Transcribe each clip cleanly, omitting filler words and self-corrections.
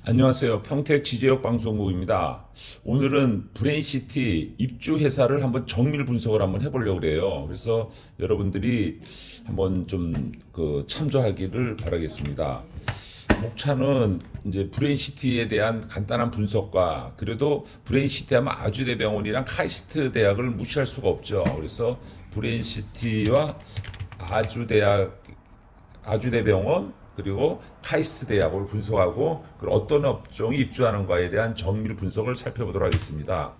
안녕하세요. 평택 지제역 방송국입니다. 오늘은 브레인시티 입주 회사를 한번 정밀 분석을 한번 해보려고 그래요. 그래서 여러분들이 한번 좀 참조하기를 바라겠습니다. 목차는 이제 브레인시티에 대한 간단한 분석과 그래도 브레인시티 하면 아주대병원이랑 카이스트 대학을 무시할 수가 없죠. 그래서 브레인시티와 아주대학 아주대병원 그리고 카이스트 대학을 분석하고 어떤 업종이 입주하는가에 대한 정밀 분석을 살펴보도록 하겠습니다.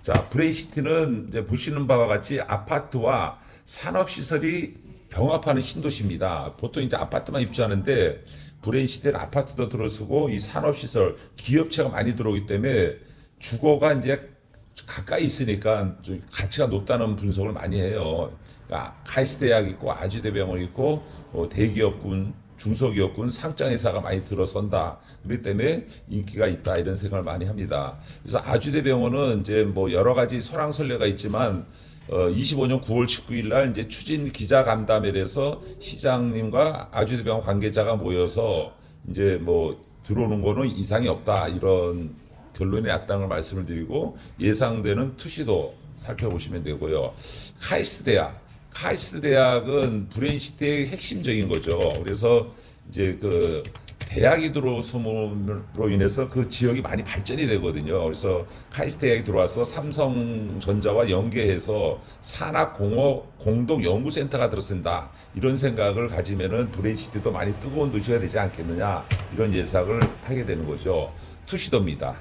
자, 브레인시티는 이제 보시는 바와 같이 아파트와 산업시설이 병합하는 신도시입니다. 보통 이제 아파트만 입주하는데 브레인시티는 아파트도 들어서고 이 산업시설, 기업체가 많이 들어오기 때문에 주거가 이제 가까이 있으니까 좀 가치가 높다는 분석을 많이 해요. 그러니까 카이스트 대학 있고 아주대병원 있고 대기업군, 중소기업군, 상장회사가 많이 들어선다. 그렇기 때문에 인기가 있다 이런 생각을 많이 합니다. 그래서 아주대병원은 이제 뭐 여러 가지 설왕설래가 있지만 25년 9월 19일 날 이제 추진 기자간담회에서 시장님과 아주대병원 관계자가 모여서 이제 뭐 들어오는 거는 이상이 없다 이런 결론이 났다는 걸 말씀을 드리고 예상되는 투시도 살펴보시면 되고요. 카이스트 대학은 브레인시티의 핵심적인 거죠. 그래서 이제 대학이 들어옴으로 인해서 그 지역이 많이 발전이 되거든요. 그래서 카이스트 대학이 들어와서 삼성전자와 연계해서 산학공업 공동연구센터가 들어선다. 이런 생각을 가지면은 브레인시티도 많이 뜨거운 도시가 되지 않겠느냐. 이런 예상을 하게 되는 거죠. 투시도입니다.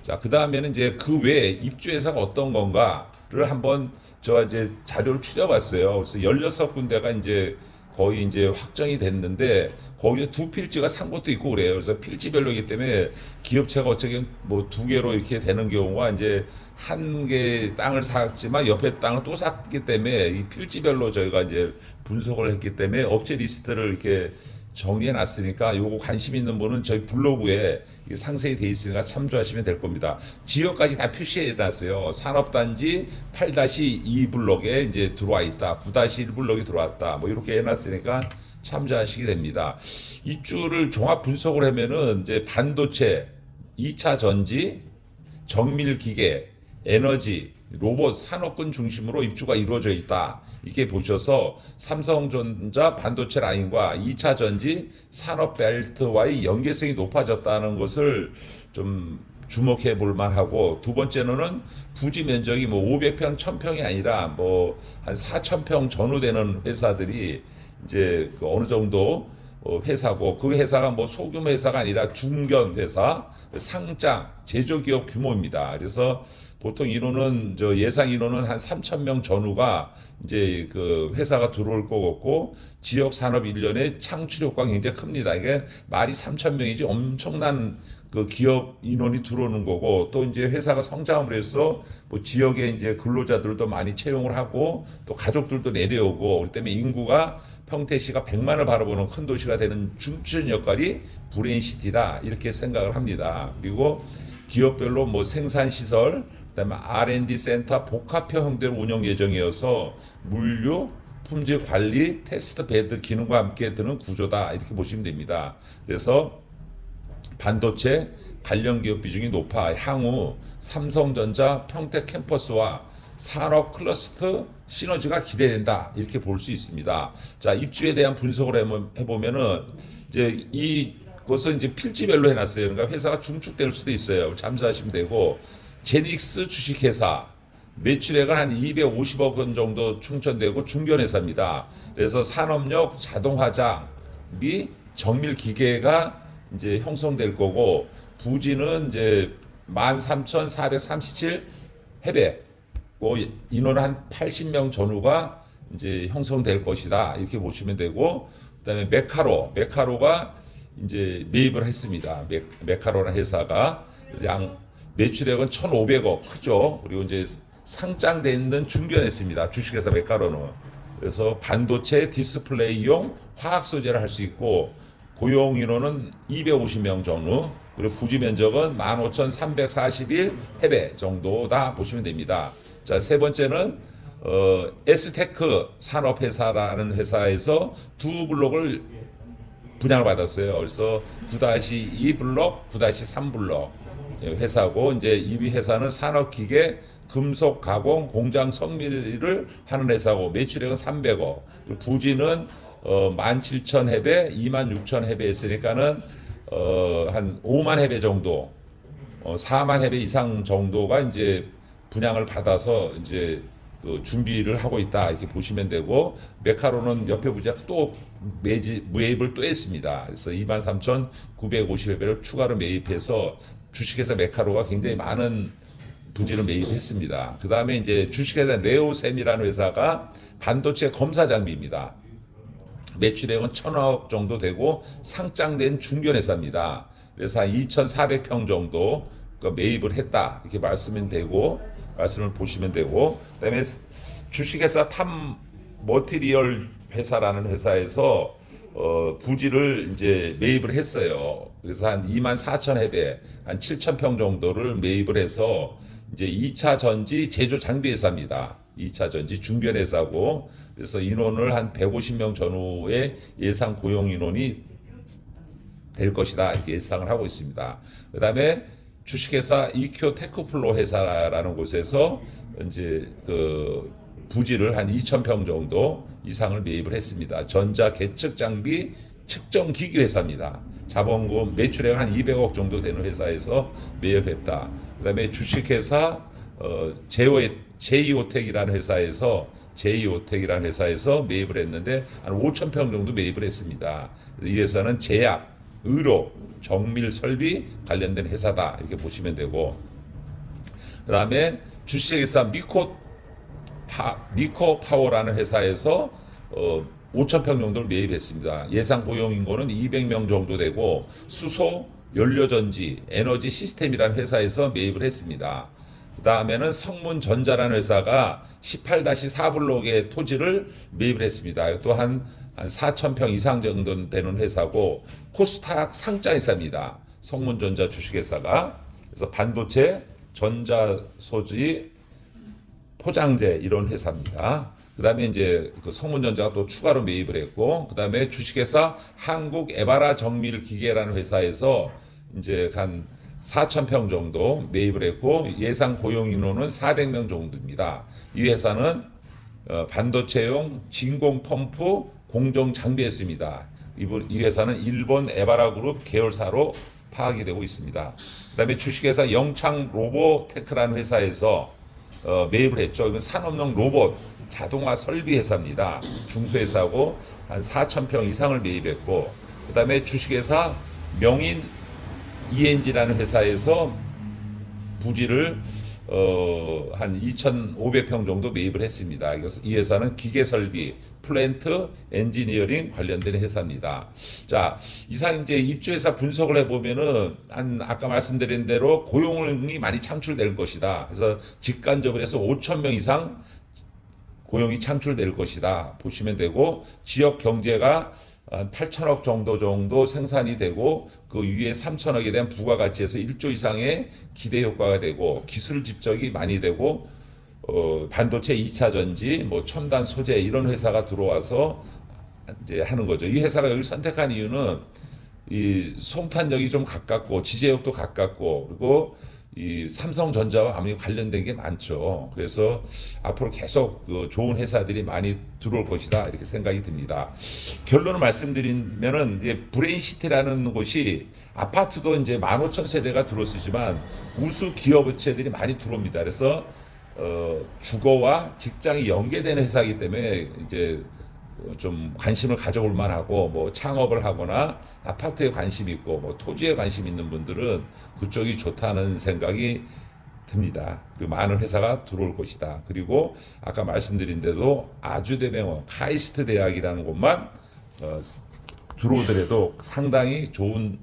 자, 그 다음에는 이제 그 외에 입주회사가 어떤 건가를 한번 저 이제 자료를 추려봤어요. 그래서 16군데가 이제 거의 이제 확정이 됐는데 거기에 두 필지가 산 것도 있고 그래요. 그래서 필지별로이기 때문에 기업체가 어떻게 뭐 두 개로 이렇게 되는 경우가 이제 한 개 땅을 샀지만 옆에 땅을 또 샀기 때문에 이 필지별로 저희가 이제 분석을 했기 때문에 업체 리스트를 이렇게 정리해 놨으니까 요거 관심 있는 분은 저희 블로그에 상세히 돼 있으니까 참조하시면 될 겁니다. 지역까지 다 표시해 놨어요. 산업단지 8-2 블록에 이제 들어와 있다. 9-1 블록이 들어왔다. 뭐 이렇게 해 놨으니까 참조하시게 됩니다. 입주를 종합 분석을 하면은 이제 반도체, 2차 전지, 정밀기계, 에너지, 로봇, 산업군 중심으로 입주가 이루어져 있다. 이렇게 보셔서 삼성전자 반도체 라인과 2차 전지 산업 벨트와의 연계성이 높아졌다는 것을 좀 주목해 볼 만하고, 두 번째로는 부지 면적이 뭐 500평, 1000평이 아니라 뭐 한 4000평 전후 되는 회사들이 이제 어느 정도 회사고, 그 회사가 뭐 소규모 회사가 아니라 중견 회사, 상장, 제조기업 규모입니다. 그래서 보통 인원은 예상 인원은 한 3,000명 전후가 이제 그 회사가 들어올 거고, 지역 산업 일련의 창출 효과가 굉장히 큽니다. 이게 말이 3,000명이지 엄청난 그 기업 인원이 들어오는 거고, 또 이제 회사가 성장을 해서 뭐 지역에 이제 근로자들도 많이 채용을 하고 또 가족들도 내려오고, 그렇기 때문에 인구가 평택시가 100만을 바라보는 큰 도시가 되는 중추 역할이 브레인시티다 이렇게 생각을 합니다. 그리고 기업별로 뭐 생산시설, 그다음에 R&D 센터 복합형 형태로 운영 예정이어서 물류, 품질 관리, 테스트 베드 기능과 함께 드는 구조다 이렇게 보시면 됩니다. 그래서 반도체 관련 기업 비중이 높아 향후 삼성전자 평택 캠퍼스와 산업 클러스터 시너지가 기대된다 이렇게 볼 수 있습니다. 자, 입주에 대한 분석을 해보면은 이제 이것은 이제 필지별로 해놨어요. 그러니까 회사가 중축될 수도 있어요. 참조하시면 되고, 제닉스 주식회사 매출액은 한 250억 원 정도 충천되고 중견회사입니다. 그래서 산업용 자동화장 및 정밀기계가 이제 형성될 거고, 부지는 이제 13,437 해배, 인원 한 80명 전후가 이제 형성될 것이다 이렇게 보시면 되고, 그다음에 메카로가 이제 매입을 했습니다. 메카로라는 회사가 양 매출액은 1,500억 크죠. 그리고 이제 상장돼 있는 중견했습니다. 주식회사 메카로는. 그래서 반도체 디스플레이용 화학 소재를 할 수 있고, 고용 인원은 250명 전후, 그리고 부지 면적은 15,341 해배 정도다 보시면 됩니다. 자, 세 번째는 에스테크 산업회사라는 회사에서 두 블록을 분양을 받았어요. 그래서 9-2 블록, 9-3 블록 회사고, 이제 이 회사는 산업기계, 금속 가공, 공장 성미를 하는 회사고, 매출액은 300억, 부지는 17,000해배, 26,000해배 했으니까는 한 5만 해배 정도, 4만 해배 이상 정도가 이제 분양을 받아서 이제 그 준비를 하고 있다, 이렇게 보시면 되고, 메카로는 옆에 부지가 또 매입을 또 했습니다. 그래서 23,950회배를 추가로 매입해서 주식회사 메카로가 굉장히 많은 부지를 매입했습니다. 그 다음에 이제 주식회사 네오셈이라는 회사가 반도체 검사 장비입니다. 매출액은 1,000억 정도 되고 상장된 중견회사입니다. 그래서 한 2,400평 정도 매입을 했다, 이렇게 말씀을 보시면 되고, 그다음에 주식회사 탐 머티리얼 회사라는 회사에서 부지를 이제 매입을 했어요. 그래서 한 24,000해배, 한 7,000평 정도를 매입을 해서 이제 2차 전지 제조 장비 회사입니다. 2차 전지 중견 회사고, 그래서 인원을 한 150명 전후의 예상 고용 인원이 될 것이다, 이렇게 예상을 하고 있습니다. 그다음에 주식회사 이큐 테크플로 회사라는 곳에서 이제 그 부지를 한 2,000평 정도 이상을 매입을 했습니다. 전자 계측 장비 측정 기기 회사입니다. 자본금 매출액 한 200억 정도 되는 회사에서 매입했다. 그다음에 주식회사 제이오텍이라는 회사에서 매입을 했는데 한 5,000평 정도 매입을 했습니다. 이 회사는 제약, 의료, 정밀 설비 관련된 회사다, 이렇게 보시면 되고, 그다음에 주식회사 미코 파워라는 회사에서 5,000평 정도를 매입했습니다. 예상 고용 인구는 200명 정도 되고, 수소, 연료전지, 에너지 시스템이라는 회사에서 매입을 했습니다. 그 다음에는 성문전자라는 회사가 18-4 블록의 토지를 매입을 했습니다. 또한 한 4,000평 이상 정도 되는 회사고, 코스닥 상장 회사입니다. 성문전자 주식회사가. 그래서 반도체, 전자소지, 포장재 이런 회사입니다. 그 다음에 이제 그 성문전자가 또 추가로 매입을 했고, 그 다음에 주식회사 한국 에바라 정밀 기계라는 회사에서 이제 한 4,000평 정도 매입을 했고, 예상 고용 인원은 400명 정도입니다. 이 회사는 반도체용 진공 펌프 공정 장비했습니다. 이 회사는 일본 에바라 그룹 계열사로 파악이 되고 있습니다. 그다음에 주식회사 영창 로보테크라는 회사에서 매입을 했죠. 이건 산업용 로봇 자동화 설비 회사입니다. 중소회사고 한 4,000평 이상을 매입했고, 그다음에 주식회사 명인 ENG라는 회사에서 부지를 한 2,500평 정도 매입을 했습니다. 이 회사는 기계설비, 플랜트, 엔지니어링 관련된 회사입니다. 자, 이상 이제 입주회사 분석을 해보면은 아까 말씀드린 대로 고용이 많이 창출될 것이다. 그래서 직간접으로 해서 5,000명 이상 고용이 창출될 것이다, 보시면 되고, 지역 경제가 8천억 정도 생산이 되고, 그 위에 3천억에 대한 부가가치에서 1조 이상의 기대 효과가 되고, 기술 집적이 많이 되고, 반도체 2차 전지, 뭐 첨단 소재 이런 회사가 들어와서 이제 하는 거죠. 이 회사가 여기 선택한 이유는 이 송탄역이 좀 가깝고 지제역도 가깝고, 그리고 이 삼성전자와 아무리 관련된 게 많죠. 그래서 앞으로 계속 그 좋은 회사들이 많이 들어올 것이다, 이렇게 생각이 듭니다. 결론을 말씀드리면은 이제 브레인시티라는 곳이 아파트도 이제 15,000세대가 들어오시지만 우수 기업체들이 많이 들어옵니다. 그래서 주거와 직장이 연계되는 회사이기 때문에 이제 좀 관심을 가져볼 만하고, 뭐 창업을 하거나 아파트에 관심 있고 뭐 토지에 관심 있는 분들은 그쪽이 좋다는 생각이 듭니다. 그리고 많은 회사가 들어올 것이다. 그리고 아까 말씀드린 대로 아주대병원 카이스트 대학이라는 곳만 들어오더라도 상당히 좋은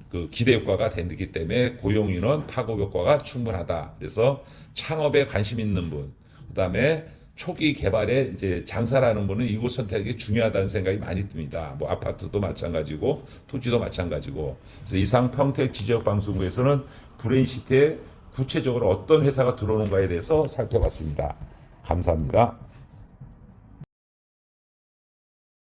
그 기대 효과가 되기 때문에 고용 인원 파급 효과가 충분하다. 그래서 창업에 관심 있는 분, 그다음에 초기 개발에 이제 장사라는 분은 이곳 선택이 중요하다는 생각이 많이 듭니다. 뭐 아파트도 마찬가지고 토지도 마찬가지고. 그래서 이상 평택 지지역 방송국에서는 브레인시티에 구체적으로 어떤 회사가 들어오는가에 대해서 살펴봤습니다. 감사합니다.